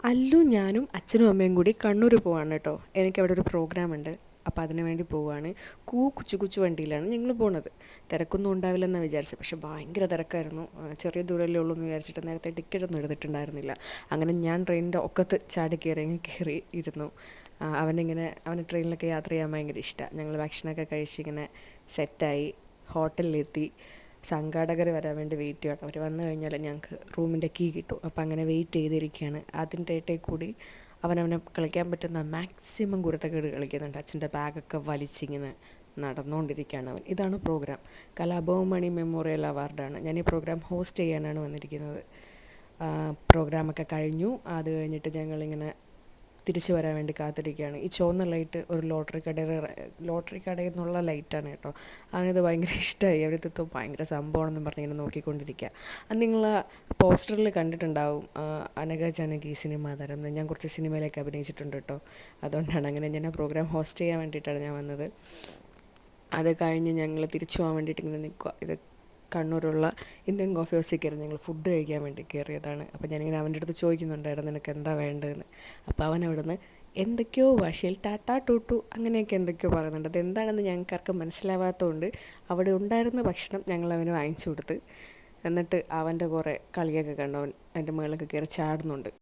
അല്ലു ഞാനും അച്ഛനും അമ്മയും കൂടി കണ്ണൂർ പോവാണ് കേട്ടോ. എനിക്കവിടെ ഒരു പ്രോഗ്രാം ഉണ്ട്. അപ്പോൾ അതിന് വേണ്ടി പോവുകയാണ്. കൊച്ചു കൊച്ചു വണ്ടിയിലാണ് ഞങ്ങൾ പോണത്. തിരക്കൊന്നും ഉണ്ടാവില്ലെന്നാണ് വിചാരിച്ചത്, പക്ഷേ ഭയങ്കര തിരക്കായിരുന്നു. ചെറിയ ദൂരമല്ലേ ഉള്ളൂ എന്ന് വിചാരിച്ചിട്ട് നേരത്തെ ടിക്കറ്റൊന്നും എടുത്തിട്ടുണ്ടായിരുന്നില്ല. അങ്ങനെ ഞാൻ ട്രെയിനിൻ്റെ ഒക്കത്ത് ചാടി കയറി ഇരുന്നു. അവന് ട്രെയിനിലൊക്കെ യാത്ര ചെയ്യാൻ ഭയങ്കര ഇഷ്ടമാണ്. ഞങ്ങൾ ഭക്ഷണമൊക്കെ കഴിച്ചിങ്ങനെ സെറ്റായി ഹോട്ടലിലെത്തി. സംഘാടകർ വരാൻ വേണ്ടി വെയിറ്റ് ചെയ്യണം. അവർ വന്നു കഴിഞ്ഞാൽ ഞങ്ങൾക്ക് റൂമിൻ്റെ കീ കിട്ടും. അപ്പോൾ അങ്ങനെ വെയിറ്റ് ചെയ്തിരിക്കുകയാണ്. അതിൻ്റെ ഇടയിൽ കൂടി അവനവനെ കളിക്കാൻ പറ്റുന്ന മാക്സിമം കുരുത്തക്കേട് കളിക്കുന്നുണ്ട്. അച്ഛൻ്റെ ബാഗൊക്കെ വലിച്ചിങ്ങനെ നടന്നുകൊണ്ടിരിക്കുകയാണ് അവൻ. ഇതാണ് പ്രോഗ്രാം. കലാഭവൻ മണി മെമ്മോറിയൽ അവാർഡാണ്. ഞാൻ ഈ പ്രോഗ്രാം ഹോസ്റ്റ് ചെയ്യാനാണ് വന്നിരിക്കുന്നത്. പ്രോഗ്രാമൊക്കെ കഴിഞ്ഞു. അത് കഴിഞ്ഞിട്ട് ഞങ്ങളിങ്ങനെ തിരിച്ചു വരാൻ വേണ്ടി കാത്തിരിക്കുകയാണ്. ഈ ചുവന്ന ലൈറ്റ് ഒരു ലോട്ടറി കടയിൽ നിന്നുള്ള ലൈറ്റാണ് കേട്ടോ. അവനത് ഭയങ്കര ഇഷ്ടമായി. അവരത് ഭയങ്കര സംഭവമാണെന്ന് പറഞ്ഞിങ്ങനെ നോക്കിക്കൊണ്ടിരിക്കുക. അത് നിങ്ങൾ പോസ്റ്ററിൽ കണ്ടിട്ടുണ്ടാവും, അനഘ ജാനകി സിനിമാ താരം. ഞാൻ കുറച്ച് സിനിമയിലൊക്കെ അഭിനയിച്ചിട്ടുണ്ട് കേട്ടോ. അതുകൊണ്ടാണ് അങ്ങനെ ഞാൻ ആ പ്രോഗ്രാം ഹോസ്റ്റ് ചെയ്യാൻ വേണ്ടിയിട്ടാണ് ഞാൻ വന്നത്. അത് കഴിഞ്ഞ് ഞങ്ങൾ തിരിച്ചു പോകാൻ വേണ്ടിയിട്ട് ഇങ്ങനെ നിൽക്കുക. ഇത് കണ്ണൂരുള്ള ഇന്ത്യൻ കോഫി ഹൗസിൽ കയറി ഞങ്ങൾ ഫുഡ് കഴിക്കാൻ വേണ്ടി കയറിയതാണ്. അപ്പോൾ ഞാനിങ്ങനെ അവൻ്റെ അടുത്ത് ചോദിക്കുന്നുണ്ടായിരുന്നു നിനക്ക് എന്താ വേണ്ടതെന്ന്. അപ്പോൾ അവൻ അവിടുന്ന് എന്തൊക്കെയോ ഭാഷയിൽ ടാറ്റാ ടൂട്ടു അങ്ങനെയൊക്കെ എന്തൊക്കെയോ പറയുന്നുണ്ട്. അതെന്താണെന്ന് ഞങ്ങൾക്കാർക്കും മനസ്സിലാവാത്തതുകൊണ്ട് അവിടെ ഉണ്ടായിരുന്ന ഭക്ഷണം ഞങ്ങൾ അവന് വാങ്ങിച്ചു കൊടുത്ത്. എന്നിട്ട് അവൻ്റെ കുറേ കളിയൊക്കെ കണ്ടു. അവൻ അതിൻ്റെ മുകളിലൊക്കെ കയറി ചാടുന്നുണ്ട്.